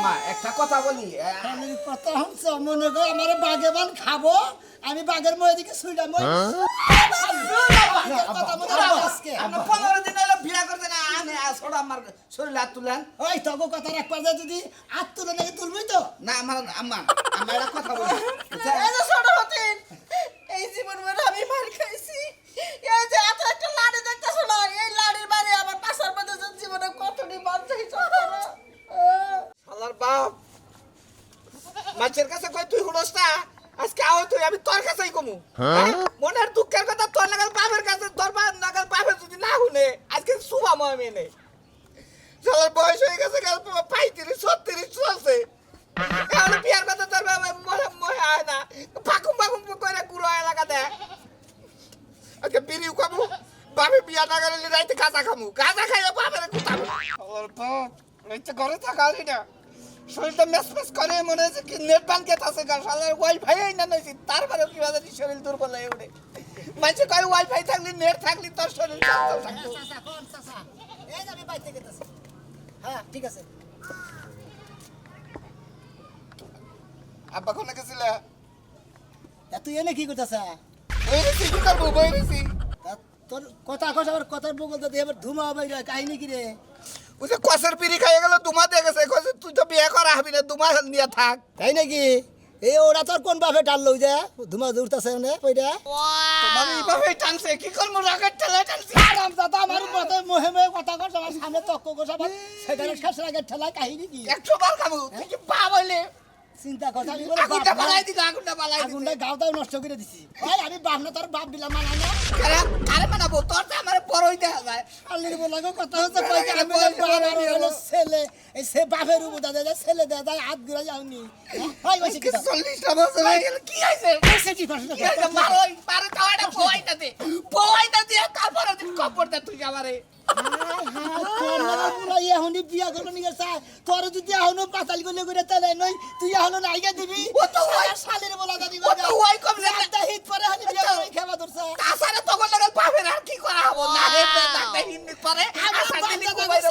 মা একটা কথা বলি আমি কথা হচ্ছে মনে করো আমার বাগেবান খাবো আমি বাগের মধ্যে দিকে শুইলাম কথা মনে আজকে আপনি 15 দিন হলো বিয়া করতে না আমি ছোট আমার শরীর হাত তুলেন ওই তবে কথা রাখবার যায় যদি হাত তুলে নাকি তুলবি তো না আমার আমার একটা কথা বলি এই যে ছোট হতেন এই জীবন ভর আমি মার খাইছি এই যে এত একটা লাড়ি দেখতেছো না এই লাড়ির বাড়ি আমার পাশার মধ্যে জীবনে কতটি মার খাইছো শালার বাপ মাছের কাছে কই তুই হুনস না আজকে আও তুই আমি তোর কাছেই কমু মনের দুঃখের কথা তোর লাগাল বাপের কাছে তোর বাপ লাগাল বাপের যদি না শুনে আজকে শুভাম আমি এনে শালার বয়স হয়ে গেছে 35 36 চলছে এখন বিয়ার কথা তোর বাবা মনে হয় না ফাকুম করে পুরো এলাকা দেয় আজকে বিড়িও খাবো বাপে বিয়া না করলে রাইতে গাঁজা খামু গাঁজা খাইলে বাপের কুতাবো শালার বাপ রাইতে ঘরে থাকালি না শরীরটা মেসমেস করে মনে হচ্ছে কি নেট বানকেট আছে গা শালার ওয়াইফাই না নইছি তারপরে কি বাজে শরীর দুর্বল হয়ে ওঠে মানুষ কয় ওয়াইফাই থাকলে নেট থাকলে তোর শরীর চঞ্চল থাকতো এই যে আমি বাইতে গেতেছি হ্যাঁ ঠিক আছে আব্বা কোনে গেছিল তুই এনে কি করতেছ বইরেছি কি করবো বইরেছি তোর কথা কথা আবার কথার বগল তো এবার ধুমা বাইরে কাহিনী কি রে ওই যে কষের পিড়ি খাইয়ে গেল দুমা দিয়ে গেছে কষে তুই তো বিয়ে করা হবি না দুমা নিয়ে থাক তাই নাকি এই ওরা তোর কোন বাপে টানলো যে ধুমা দৌড়তেছে না কইরা তোমার এইভাবে টানছে কি করবো রাগের ঠেলা টানছে আরাম দাদা আমার কথা মোহে মোহে কথা কর আমার সামনে তক্ক গোসাবা সেখানে শেষ রাগের ঠেলা কাহিনী কি 100 বার খাবো তুই কি পা বলে চিন্তা কথা আমি বলে আগুনটা বালাই দিল আগুনটা বালাই দিল আগুনটা গাওটাও নষ্ট করে দিছি ভাই আমি বাপ না তোর বাপ দিলাম মানা না আরে মানাবো তোর তো আমার বড়ই দেখা যায় আল্লির বলাগো কথা হচ্ছে কই আমি বাপ আর হলো ছেলে এই সে বাপের উপর দাদা ছেলে দাদা হাত ঘুরে যাওনি ভাই বসে কি 40টা বছর হয়ে গেল কি হইছে সে কি করছ কি হইছে মারোই পারে তাওয়াটা পোয়াইতা দে তারপরে দিন কপড়টা তুই আমারে বিয়া করবো নিয়ে তোর যদি এখনো পাতাল গলে করে তাহলে নই তুই এখনো নাইগা দিবি ও তো ওই শালের বলা জানি ও তো ওই কম একটা হিট পরে হানি বিয়া করে খাওয়া ধরছে তাছাড়া তখন লাগাল বাপের আর কি করা হবো না রে একটা হিন্দি পরে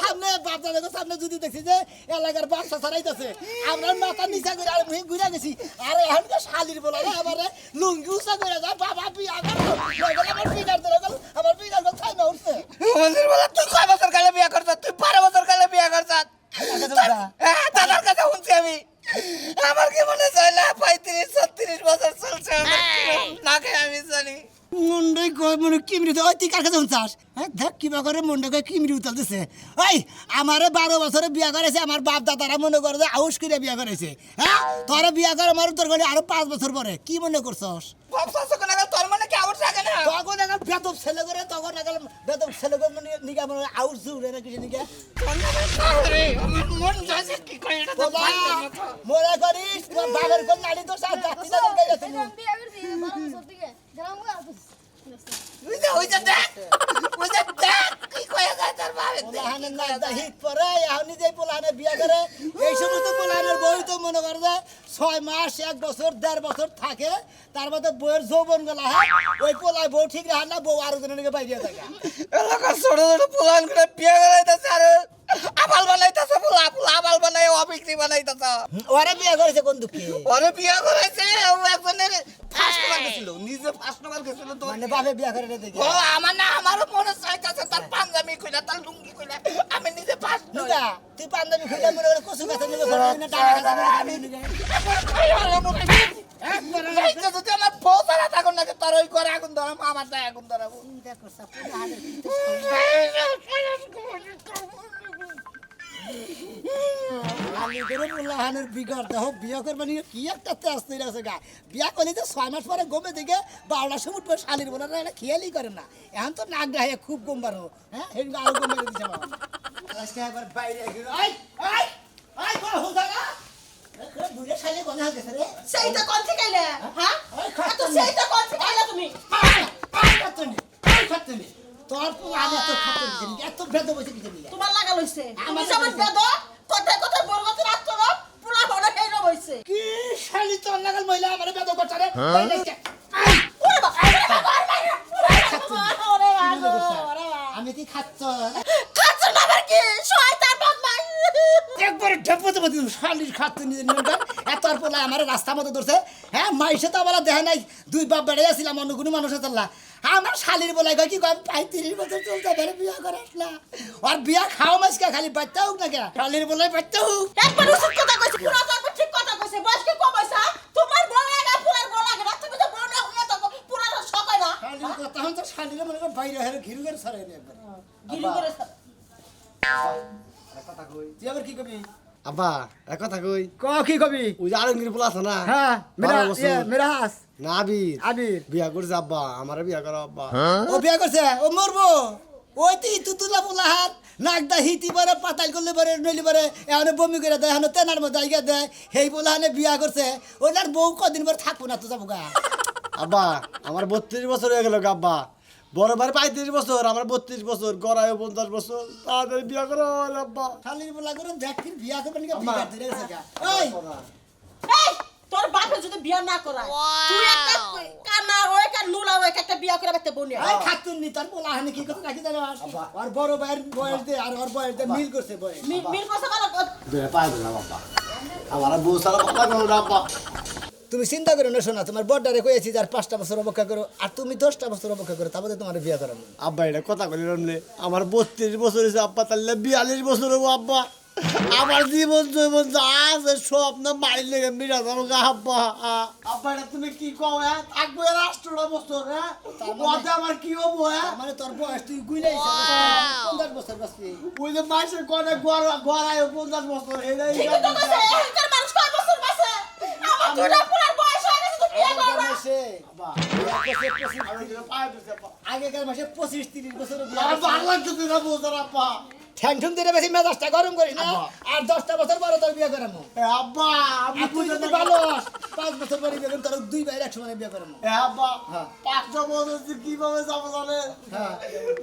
সামনে বাপ দাদাকে সামনে যদি দেখছি যে এলাকার বাচ্চা ছাড়াইতেছে আমরা মাথা নিচা করে আর মুখ ঘুরে গেছি আর এখন তো শালির বলা রে আবার লুঙ্গি উঁচা করে যায় বাবা বিয়া করো আমার পিটার ধরে গেল আমার পিটার গেল ছাই না উঠছে মন্দির বলা তুই কয় বছর কালে বিয়া করছ তুই 12 বছর কালে বিয়া করছ দাদার কথা শুনছি আমি আমার কি মনে হয় না 35 36 বছর চলছে না খেয়ে আমি জানি মুন্ডে কই মনে কিমরি তো তুই কার কাছে উনছাস হ্যাঁ দেখ কিবা করে মুন্ডে কই কিমরি উতাল দিছে ওই আমারে 12 বছরে বিয়া করেছে আমার বাপ দাদারা মনে করে যে আউশ করে বিয়া করেছে হ্যাঁ তোরে বিয়া করে আমার তোর গলে আরো 5 বছর পরে কি মনে করছস ভাবছস কোন না তোর মনে কি আউশ থাকে না তখন একাল বেদব ছেলে করে তখন একাল বেদব ছেলে করে মানে নিগা মানে আউশ জুড়ে না কিছু নিগা আরে আমার মন যাচ্ছে কি কই এটা তো মোরা করিস তোর বাবার কোন নালি তো সাথ যাচ্ছি না কই যাচ্ছিস ওইটা দেখ কি কই যায় তোর বাবা পোলাহানের না হিট পরে এখন যে পোলাহানে বিয়া করে এই সমস্ত পোলাহানের বই তো মনে করে যে 6 মাস 1 বছর 1.5 বছর থাকে তার মধ্যে বইয়ের যৌবন গলা হয় ওই পোলায় বউ ঠিক রাখে না বউ আরো জনের বাইরে থাকে এলাকার ছোট ছোট পোলান করে বিয়ে করাইতেছে আর আবাল বানাইতেছে পোলা পোলা আবাল বানাই অবিক্রি বানাইতেছে ওরে বিয়া করেছে কোন দুঃখে ওরে বিয়ে করাইছে ও একজনের ফার্স্ট নাম্বার গেছিল নিজে ফার্স্ট নাম্বার গেছিল তো মানে বাপে বিয়া করে না দেখি ও আমার না আমারও মনে চাইতেছে তার পাঞ্জাবি কইলা তার লুঙ্গি কইলা আমি নিজে ফার্স্ট নই না তুই পাঞ্জাবি খুলে মনে করে কসু গাছে নিবে করে না টাকা গাছে নিবে একবার যদি আমার বউ তারা থাকুন না তোর ওই করে আগুন ধরাম আমার দায় আগুন ধরাবো দেখো পোলাহানের আমি করে পোলাহানের বিগার দেখো বিয়া করবে নিয়ে কি একটা তেজ তৈরি আছে গা বিয়া করলে তো 6 মাস পরে গমে দিকে 12টা সময় পরে শালির বোনারা এটা খেয়ালই করে না এখন তো নাক গায়ে খুব গম বাড়ো হ্যাঁ এই আরো গম মেরে দিছে বাবা আজকে একবার বাইরে গেল এই কোন হুদা না বুড়ে শালি কোন হাল গেছে রে সেইটা কোন থেকে আইলে হ্যাঁ তো সেইটা কোন থেকে আইলে তুমি খাতনি তোর পোলাহানে এত খাতনি এত বেদ বসে কিছু নিয়ে তোমার লাগা লইছে তুমি যেমন বেদ কথায় কথায় বরগতি রাখতো না পোলা বড় হেই রইছে কি শালি তোর লাগাল মহিলা আমারে বেদ করছে রে ওরে বাবা আমি কি খাচ্ছ খাচ্ছ না আবার কি শয়তান বদমাই একবার ঢেপতে মতো শালির খাচ্ছে নিজের নিয়মটা এত আর পোলা আমার রাস্তা মতো ধরছে হ্যাঁ মাইসে তো বলা দেখে নাই দুই বাপ বেড়ে আসছিলাম অন্য কোনো মানুষের চাল্লা আমার শালির বলাই কয় কি কয় 35 বছর চলতে পারে বিয়া করে আসলা আর বিয়া খাওয়া মাছকে খালি বাচ্চা হোক না কে শালির বলাই বাচ্চা হোক একবার উচিত কথা কইছে পুরো তো একবার ঠিক কথা কইছে বয়সকে কম হইছে তোমার বড় লাগা পুরার বড় লাগা না তুমি তো বড় না হইয়া তো পুরা তো সকাই না শালির কথা হন তো শালির মনে করে বাইরে হেরে ঘিরু করে সরাই নি একবার গিরি করে কথা কই তুই আবার কি করবি আব্বা এক কথা কই ক কি করবি ওই যে আলমগীর পোলা আছে না হ্যাঁ মেরা 12 বছর। মেরা হাস না আবির আবির বিয়া করছে আব্বা আমারে বিয়া করো আব্বা ও বিয়া করছে ও মরবো ওই তুই তুলা পোলা হাত নাক দা হিতি পারে পাতাল করলে পারে নইলে পারে এখন বমি করে দেয় এখন তেনার মধ্যে আইগা দেয় সেই পোলা হানে বিয়া করছে ওনার বউ কদিন পর থাকবো না তো যাবো গা আব্বা আমার 32 বছর হয়ে গেল আব্বা বড় ভাই 35 বছর আমার 32 বছর গড়ায় 50 বছর তাদের বিয়া করো আব্বা শালির পোলা করে দেখ কি বিয়া করবেন কি বিয়া ধরে গেছে গা ওই এই তোর বাপে যদি বিয়া না করায় তুই একটা কানা ওই কান নুলা ওই একটা বিয়া করে একটা বনিয়া এই খাতুন নি তার পোলা হানে কি কথা রাখি জানো আর বড় ভাইয়ের বয়স দে আর ওর বয়স দে মিল করছে বয়স মিল করছে ভালো বিয়া পাই দিলাম আব্বা আমার বউ সারা কথা কও আব্বা তুমি চিন্তা করো না শোনা তোমার বড়টারে কইছি যার 5টা বছর অপেক্ষা করো আর তুমি 10টা বছর অপেক্ষা করো তারপরে তোমার বিয়া করাবো আব্বা এটা কথা কইলাম নে আমার 32 বছর হইছে আব্বা তাহলে 42 বছর হবো আব্বা আমার জীবন জৈবন যা আছে সব না মাইল লেগে মিরা যাবো গা আব্বা আব্বা এটা তুমি কি কও হ্যাঁ থাকবো এর 8টা বছর হ্যাঁ ওতে আমার কি হবো হ্যাঁ মানে তোর বয়স তুই গুইলাইছিস 50 বছর বাঁচবি ওই যে মাসের কোনে গড়ায় 50 বছর এটাই ঠিক তো কইছে এখানকার মানুষ কয় বছর বাঁচে আমার দুটা পুরার বয়স হয়ে গেছে তো বিয়া করবা আব্বা আমি যেটা পাই দিছি আব্বা আগেকার মাসে 25-30 বছর বিয়া আর ভালো লাগছে না বলছ আব্বা ঠ্যাং ঠুং দিলে বেশি মেজাজটা গরম করিস না আর 10টা বছর পরে তোর বিয়া করামু আব্বা আমি আর তুই যদি ভালো 5 বছর পরে বিয়া করবি তোর দুই ভাইয়ের একসঙ্গে বিয়া করামু আব্বা হ্যাঁ। 5টা বছর কিভাবে যাবো জানেন হ্যাঁ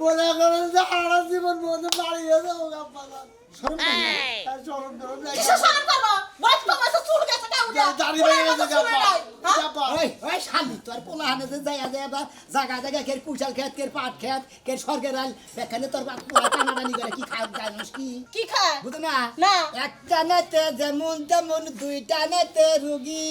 মনে করেন যে সারা জীবন মধ্যে বাড়িয়ে যাবো আব্বা শরম কর না। আর চরম চরম কিসের সালাম করবো বয়স কম হয়েছে চুল গেছে কাউটা দাড়ি হয়ে গেছে আব্বা ওই ওই শালি তোর পোলা হানে যে যায় যায় বা জায়গা জায়গা কের কুচাল খেত কের পাট খেত কের সরকার আল এখানে তোর বাপ পোলা টানাটানি করে কি খায় জানিস কি কি খায় বুঝো না না। একটা নেতে যেমন তেমন দুইটা নেতে রুগী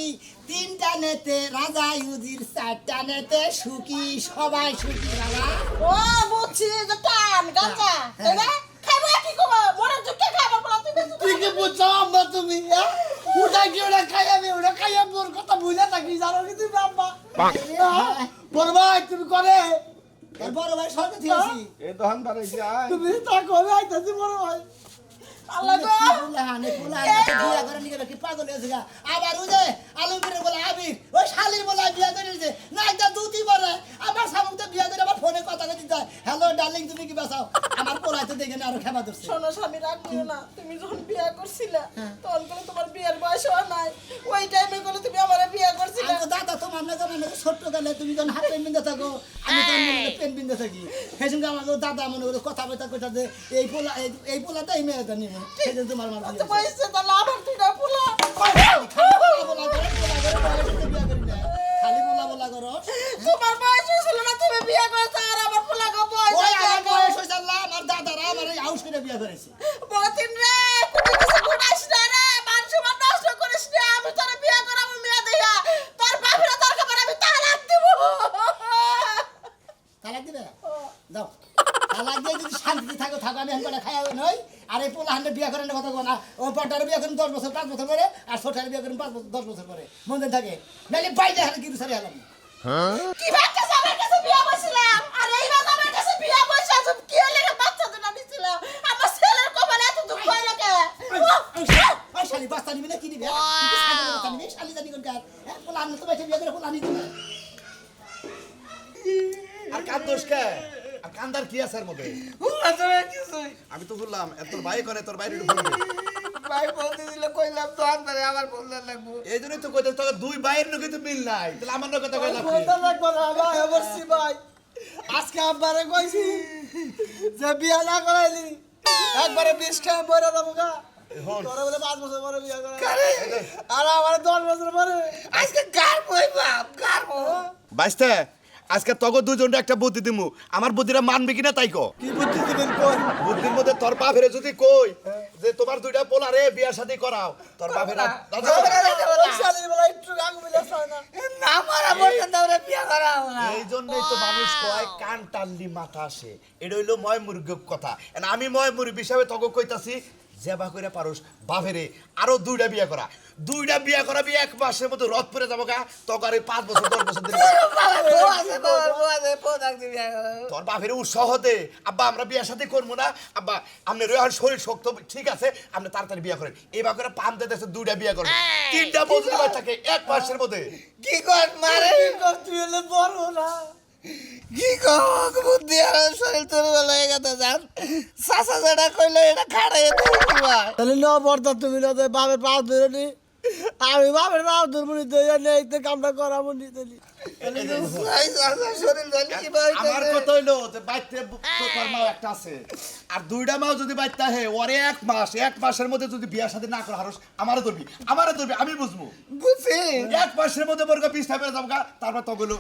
তিনটা নেতে রাজা ইউজির চারটা নেতে সুখী সবাই সুখী বাবা ও বুঝছি যে টান গাঞ্জা তাই না খাইবো কি করবো মনের দুঃখে খাইবো বলা তুমি ঠিকই বুঝছো আম্মা তুমি ওটা কি ওটা খাই আমি ওটা খাই আমি ওর কথা বুঝে থাকি জানো কি তুমি আম্মা বড় ভাই তুমি করে তোর বড় ভাই সরকার দিয়েছি এই দহন বাড়াইছি আয় তুমি তা করে আইতাছি বড় ভাই আল্লাহ গো পোলা হানে বিয়া করে নিয়ে গেল কি পাগল হয়েছে গা আবার ওই যে আলমগীরের বলে আবির ওই শালির বলে বিয়া করে নিয়েছে না একটা দুটি পরে আমার সামুকতে বিয়া করে আমার ফোনে কথা কইতে যায় হ্যালো ডার্লিং তুমি কি বাঁচাও আমার পোলাই তো দেখে না আরো খেপা ধরছে শোনো স্বামী রাগ করো না তুমি যখন বিয়া করছিলে তখন করে তোমার বিয়ের বয়স হয় নাই ওই টাইমে করে তুমি আমার বিয়া করছিলে আমি তো দাদা তোমার না যেমন ছোট্ট গেলে তুমি যখন হাত পেন বিন্দে থাকো আমি তখন মনে করি পেন বিন্দে থাকি সেই সঙ্গে আমার দাদা মনে করো কথা বলতে কথা যে এই পোলাটা এই মেয়েটা নিব সেই জন্য তোমার মার তো বয়সে তাহলে আবার দুইটা পোলা খালি বলা বলা করো তোমার বয়স হয়েছিল না তুমি বিয়া করছো আর আমার পোলা গো বয়স ওই হয়ে আমার গেছে। বয়স হয়েছে আল্লাহ আমার দাদারা আমার এই হাউস করে বিয়ে করেছে বতিন রে কুটি কিছু গুনাইস না রে মান সম্মান নষ্ট করিস না আমি তোর বিয়া করাবো মেয়ে দেয়া তোর বাপরা তোর খবর আমি তালাক দিব তালাক দিবে যাও তালাক দিয়ে যদি শান্তিতে থাকো থাকো আমি এখন খাই নই আর এই পোলা হান্ডে বিয়ে করেন কথা না ও পাটারে বিয়ে করেন 10 বছর 5 বছর পরে আর ছোটারে বিয়ে করেন 5 বছর 10 বছর পরে মনে থাকে নাহলে বাইরে হারে কিছু সারি হলাম কি ভাবতে আমার কাছে বিয়া বসছিলাম আর এই বাবা আমার কাছে বিয়া বসে আছে কি লেগে বাচ্চা দুটো নিছিলাম আমার ছেলের কপালে এত দুঃখ হইলো কে ওই শালি বাস্তা নিবি না কি নিবি বাস্তা নিবি শালি জানি কোন কার হ্যাঁ পোলা হান্ডে তো বেশি বিয়ে করে পোলা নিবি না আর কান দোষ কে আর কান্দার কি আছে এর মধ্যে আমি তো বললাম তোর ভাই করে তোর বাইরে ঢুকে ভাই বলতে দিলে কইলাম দহন বাড়ে আমার বলতে লাগবো এই জন্যই তো কইতে তোর দুই ভাইয়ের লোকে তো মিল নাই তাহলে আমার লোকে তো কইলাম বলতে লাগবো না ভাই অবশ্যই ভাই আজকে আব্বারে কইছি যে বিয়া না করাইলি একবারে 20 টাকা মরে যাবো গা তোরা বলে 5 বছর পরে বিয়া করা আর আমার 10 বছর পরে আজকে কার বই বাপ কার বাইস্তে আজকে তগো দুজনটা একটা বুদ্ধি দিমু আমার বুদ্ধিটা মানবে কিনা তাই কো কি বুদ্ধি দিবেন কোন বুদ্ধির মধ্যে তোর পা ফেরে যদি কই যে তোমার দুইটা পোলারে বিয়া শাদী করাও তোর বাপের শালির বেলা একটু গাং মিলে হয় না না মারা পর্যন্ত আমরা বিয়া করাবো না। এই জন্যই তো মানুষ কয় কান টানলি মাথা আসে। এটা হইলো ময় মুরগের কথা। And আমি ময় মুরগি হিসাবে তোকে কইতাছি জেবা করে পারোস বাপেরে আরো দুইটা বিয়া করা। দুইটা বিয়া করাবি 1 মাসের মধ্যে রথ পরে যাবো গা তোকে আর 5 বছর 10 বছর ধরে বউ আছে, বাবার বউ আছে, বউ থাকতে বিয়া করাবো। তোর বাপের উৎসাহ দে আব্বা আমরা বিয়া সাথে করবো না আব্বা আপনার রোহার শরীর শক্ত ঠিক আছে আপনি তাড়াতাড়ি বিয়া করেন এবার করে পান দিতেছে দুইটা বিয়া করেন 3টা বছর থাকে 1 মাসের মধ্যে কি কর মারে তুই হলে বড় না কি কর বুদ্ধি আর শরীর তোর বেলায় গেছে জান সাসা যেটা কইলো এটা খাড়াই দিবা। তাহলে ন বর্তা তুমি না যে বাপের পাও ধরে নি আমি বাপের পাও ধরবো নি তো এই তো কামটা করাবো নি তাহলে শরীর জানি কি ভাই আমার কথা হইলো যে বাইতে তোর মা একটা আছে আর দুইটা মাও যদি বাইতে হে ওরে 1 মাসের মধ্যে যদি বিয়া সাথে না করা হারস আমারে ধরবি আমি বুঝবো বুঝছি 1 মাসের মধ্যে বর্গ 20 টাকা যাবো গা তারপর তো গেলো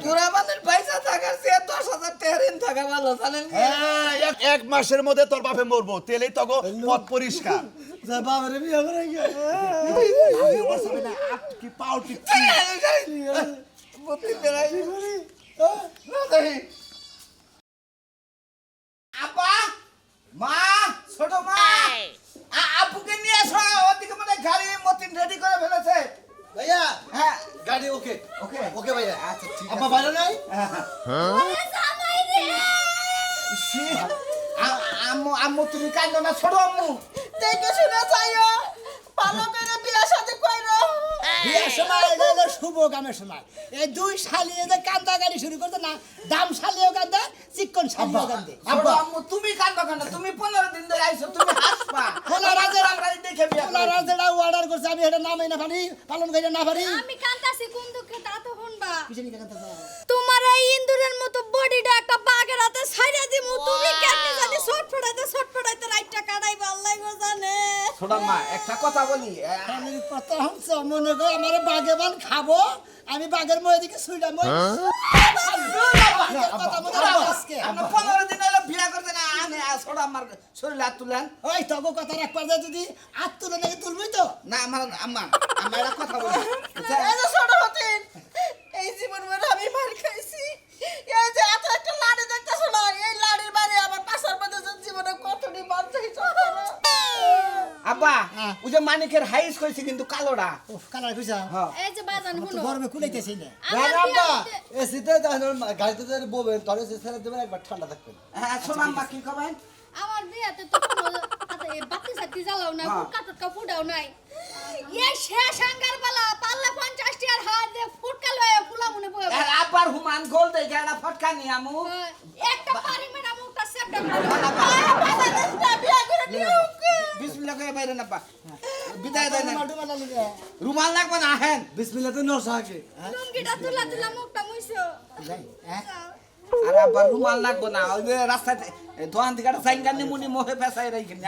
বুড়া মানুষ পয়সা থাকার সে 10,000 টাকা ঋণ থাকা ভালো জানেন হ্যাঁ 1 মাসের মধ্যে তোর বাপে মরবো তেলেই তো পথ পরিষ্কার যে বাপের বিয়ে করে গিয়ে কি পাও ঠিক বুদ্ধি বেড়াই না দেখি আপা মা ছোট মা আপুকে নিয়ে এসো ওদিকে মানে গাড়ি মতিন রেডি করে ফেলেছে ভাইয়া হ্যাঁ গাড়ি ওকে ওকে ওকে ভাইয়া আচ্ছা ঠিক আব্বা আছে বাইরে নাই আম্মু আম্মু তুমি কাঁদো না ছোট আম্মু দেখে শুনে যাইও ভালো করে বিয়া শাদী কইরো বিয়ের সময় এটা হলো শুভ কামের সময় এই দুই শালিয়ে যে কান্দা গাড়ি শুরু করতে না দাম শালিও কান্দে চিকন শালিও কান্দে ছোট আম্মু তুমি কাঁদো কেন তুমি 15 দিন ধরে আইছো তুমি হাসবা পোলারা যে গাড়ি দেখে বিয়া পোলারা যেটা অর্ডার করছে আমি এটা নামই না পারি পালন করে না পারি আমি কান্তাছি কোন দুঃখে তা তো শুনবা কিসে নিতে কান্দা তোমার এই ইন্দুরের মতো বডিটা একটা বাঘের হাতে ছাইড়া দিমু তুমি কেমনে জানি ছটফটাইতে রাইটটা কাটাইবা আল্লাহ গো জানে ছোট মা একটা কথা বলি আমি কত হংস মনে করে আমার বাগেবান খাবো আমি বাগের মধ্যে দিকে সুইডা মই কথা মনে রাখো আজকে আমরা 15 দিন হলো বিয়া করতে না আনে ছোট আমার শরীর হাত তুলেন ওই তবু কথা রাখবার যায় যদি হাত তুলে নাকি তুলবই তো না আমার আম্মা আমরা একটা কথা বলি এই যে ছোট হতেন এই জীবন ভর আমি মার খাইছি এই যে এত একটা লাড়ি দেখতেছ না এই লাড়ির বাড়ি আমার পাশার মধ্যে জীবনে কতটি মার খাইছো আব্বা ওই যে মানিকের হাইস কইছে কিন্তু কালোটা উফ কালার কইছা এই যে বাজান তো শুনো গরমে কুলাইতেছি না আমার বিয়াতে এ শীতে গাড়িতে বলবেন তাহলে ছেড়ে দেবেন একবার ঠান্ডা থাকবেন হ্যাঁ শোন আম্মা কি কবেন আমার বিয়াতে তো কোনো বাতি সাতি জ্বালাও না ফুটকা টুটকা ফুটাও নাই এই শেষ আঙ্গার বেলা পাল্লা 50 টিয়ার হাত দিয়ে ফুটকা লয়ে ফুলা মনে বয়ে আর আব্বার হুমান গোল দেই গাড়া ফটকা নি আমু একটা পারি মেডা মুখটা সেপটা বিয়া করে নিও বিসমিল্লাহ কই বাইরে না পা বিদায় দেন মাল্টু মালা লিগে রুমাল লাগবে না হেন বিসমিল্লাহ তো নরসা আগে লুঙ্গিটা তুলা তুলা মুখটা মুইছো যাই হ্যাঁ আর আব্বার রুমাল লাগবে না ওই যে রাস্তাতে দোকান থেকে সাইঙ্গার নিমুনি মোহে পেছাই রাখেন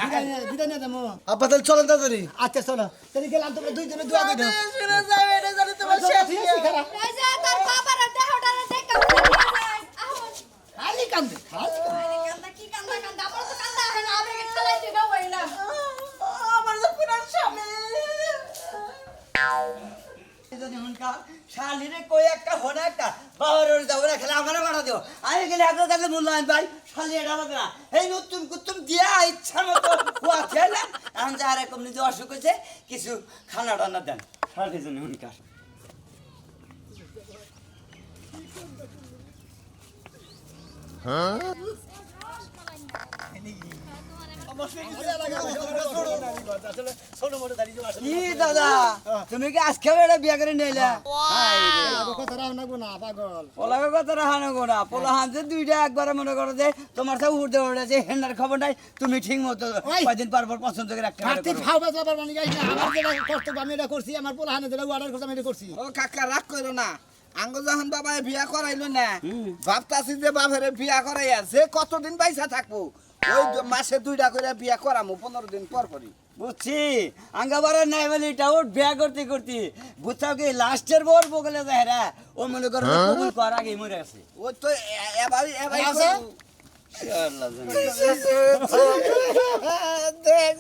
বিদায় নিয়ে দেবো আব্বা তাহলে চলেন তাড়াতাড়ি আচ্ছা চলো তাহলে গেলাম তোমরা দুইজনে দোয়া করে দাও শুনে যাবে এটা জানি তোমার শেষ ঠিক আছে খারাপ এই যে তোর বাবার দেহটারে দেখা আহন খালি কান্দে খালি কান্দে। কান্দা কি কান্দা কান্দা আমার তো কান্দা হয় না আবেগে খালাই দিবা হইলা আমার যে পুরান স্বামী শালিরে কই একটা হনে একটা বাবার যাবো না খেলে আমার বাড়া দিও আমি গেলে আপনার কাছে মূল্যায়ন ভাই শালি এটা আমাদের না এই নতুন কুতুম দিয়া ইচ্ছা মতো কুয়া খেলাম এখন যা আর এরকম নিজে অসুখ হয়েছে কিছু খানা টানা দেন শালির জন্য হুনকার কি দাদা তুমি কি আজকে বেড়ে বিয়া করে নিলে আগো কথা রাও না গো না পাগল পোলাকে কথা রাহানো গোনা পোলা হানছে দুইটা একবারে মনে করো যে তোমার সাথে উঠতে উঠেছে হেন্ডার খবর নাই তুমি ঠিক মতো ওই। কয়দিন পর পর পছন্দ করে রাখতে ঘাটতি ফাও বাজাবার মানে গাইছ না আমার যেটা কর্তব্য আমি এটা করছি আমার পোলাহানে যেটা অর্ডার করছি আমি এটা করছি ও কাকা রাগ করো না আঙ্গ যখন বাবা বিয়া করাইলো না ভাবতাছি যে বাবারে বিয়া করাইয়া যে কতদিন পয়সা থাকবো ওই মাসে 2টা করে বিয়া করামু 15 দিন পর পরই বুঝছি আঙ্গাবারে নাই বলে এটা ওর বিয়া করতে করতে বুঝছাও কি লাস্টের বর বগলে যায় রে ও মনে করো কবুল কর আগে মরে আছে ওই তো এবারই আছে? দেখ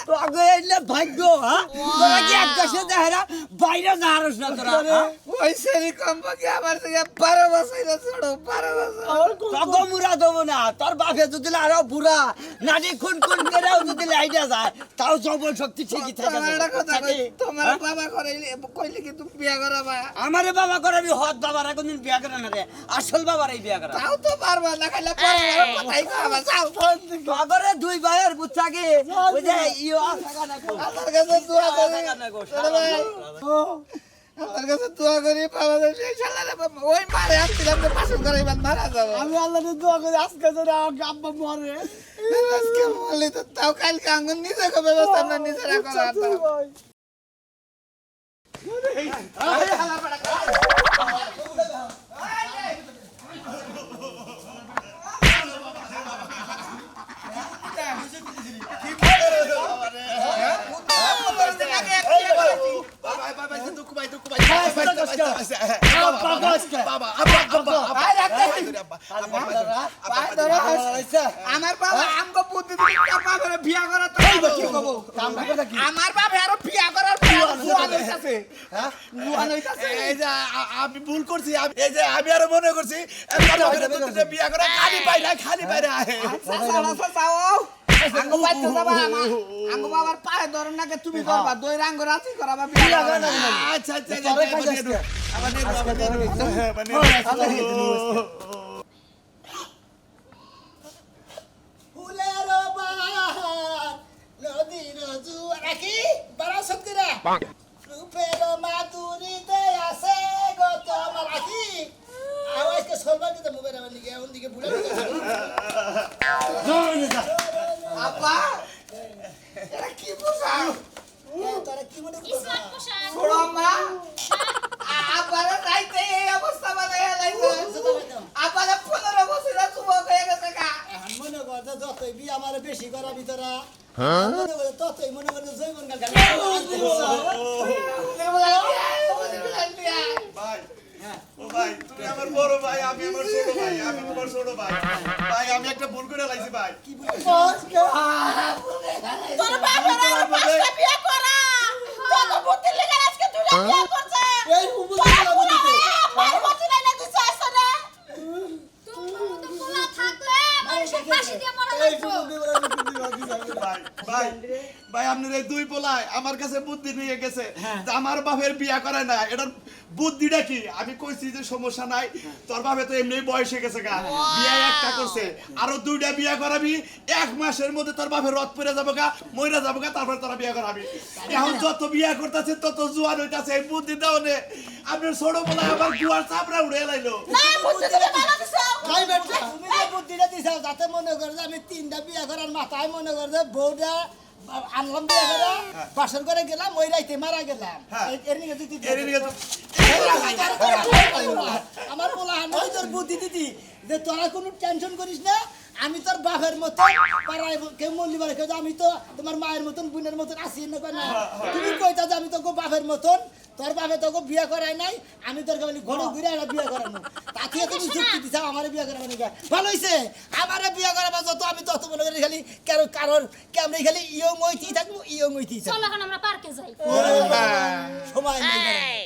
তোকে এলে ভাগ্য হ্যাঁ তোরা কি এক দেশে যাহেরা বাইরে যাহারস না তোরা হ্যাঁ? ওই সেরি কম্পাকে আমার থেকে 12 বছর ছোট 12 বছর তোকে মুরা দেবো না তোর বাপে যদি আরো বুড়া নানি খুন খুন করেও যদি লাইটা যায় তাও যৌবন শক্তি ঠিকই থাকে তোমার একটা কথা কই তোমার হ্যাঁ? বাবা কইলে কি তুমি বিয়া করাবা আমারে বাবা করাবি হদ বাবার কোনদিন বিয়া করে না রে আসল বাবার এই বিয়া করা তাও তো পারবা না খাইলে পরে কথাই কবা যাও বাবারে দুই ভাইয়ের বুচ্চাকে ওই যে ইও আসাকা না কো আমার কাছে দোয়া করি আসাকা না কো ছোট ভাই, আমার কাছে দোয়া করি বাবা সেই শালারে ওই মারে আসছিলাম তো পাশে করাইবার মারা যাবে আমি আল্লাহরে দোয়া করি আজকে যেন আমার আব্বা মরে আজকে বলি তো তাও কালকে আঙ্গুন নিজে কবে ব্যবস্থা আমরা নিজে রাখো আমার বাবা আমগো বুদ্ধি দিতে বাবারে বিয়া করা তো কি কব আমার বাবা আরো বিয়া করার জোয়ান হইতাছে হ্যাঁ জোয়ান হইতাছে এই যে আমি ভুল করছি এই যে আমি আরো মনে করছি বিয়া করে খালি বাইরে যাও আঙ্গো বাইতে যাবা আঙ্গো বাবার পায়ে ধরন নাকি তুমি করবা দই রাঙ্গ রাতি করাবা বিয়া করা আচ্ছা আচ্ছা ফুলের বাহার নদীর জুয়ার কি বড় শক্তিরা রূপের মাধুরীতে আছে গো তোমার কি আওয়াজকে সরবার দিতে মোবাইল আমার লিগে ওন দিকে ভুলে আপা এটা কি পোশাক তোরা কি মনে স্মার্ট পোশাক ছোড়ো মা আপারে রাইতে এই অবস্থা বানাইয়া লাইছে আপারে 15 বছর যুবক হয়ে গেছে কা মনে কর যে যতই বি আমার বেশি করা ভিতরা মনে কর ততই মনে কর জৈবন গাল ভাই তুমি আমার বড় ভাই আমি আমার ছোট ভাই আমি তোমার ছোট ভাই ভাই আমি একটা ভুল করে লাইছি ভাই তোর বাপের আর পাঁচটা বিয়ে করা তোর বুদ্ধি লেগে আজকে দুইটা বিয়ে করছে এই উপরে আমার বুদ্ধি নাই না তুই চাইছ না তোমার মতো পোলা থাকলে মানুষের ফাঁসি দিয়ে মরা লাগতো ভাই ভাই ভাই আপনার এই দুই পোলায় আমার কাছে বুদ্ধি নিয়ে গেছে যে আমার বাপের বিয়া করায় না এটার বুদ্ধিটা কি আমি কইছি যে সমস্যা নাই তোর বাপে তো এমনি বয়স হয়ে গেছে গা বিয়া একটা করছে আরো দুইটা বিয়া করাবি 1 মাসের মধ্যে তোর বাপের রথ পড়ে যাবো গা মইরা যাবো গা তারপর তোরা বিয়া করাবি এখন যত বিয়া করতেছে তত জোয়ান হইতাছে এই বুদ্ধি দাও নে আপনার ছোট পোলায় আবার গুয়ার চাপড়া উড়ে লাইলো না বুদ্ধি দিলে ভালো দিছ ভাই বেটা তুমি যে বুদ্ধিটা দিছাও যাতে মনে কর যে আমি 3টা বিয়া করার মাথায় মনে কর যে বউটা আনলাম বিয়া করে বাসর করে গেলাম ওই রাইতে মারা গেলাম এর নিয়ে দিদি এর নিয়ে তো আমার বলা আমি তোর বুদ্ধি দিদি যে তোরা কোনো টেনশন করিস না আমি তোর বাপের মতো পাড়ায় কেউ মল্লি বাড়ি কেউ আমি তো তোমার মায়ের মতন বোনের মতন আসি না না তুমি কইতা যে আমি তোকে বাপের মতন তোর বাপে তোকে বিয়ে করাই নাই আমি তোর খালি ঘরে ঘুরে একটা বিয়ে করানো তাতে তুমি যুক্তি দিছা আমার বিয়ে করাবো নাকি ভালো হয়েছে আমার বিয়ে করাবো যত আমি তত মনে করি খালি কারণ কেমন খালি ইয়ং হইতেই থাকবো ইয়ং হইতেই থাকবো চলো এখন আমরা পার্কে যাই সময় নেই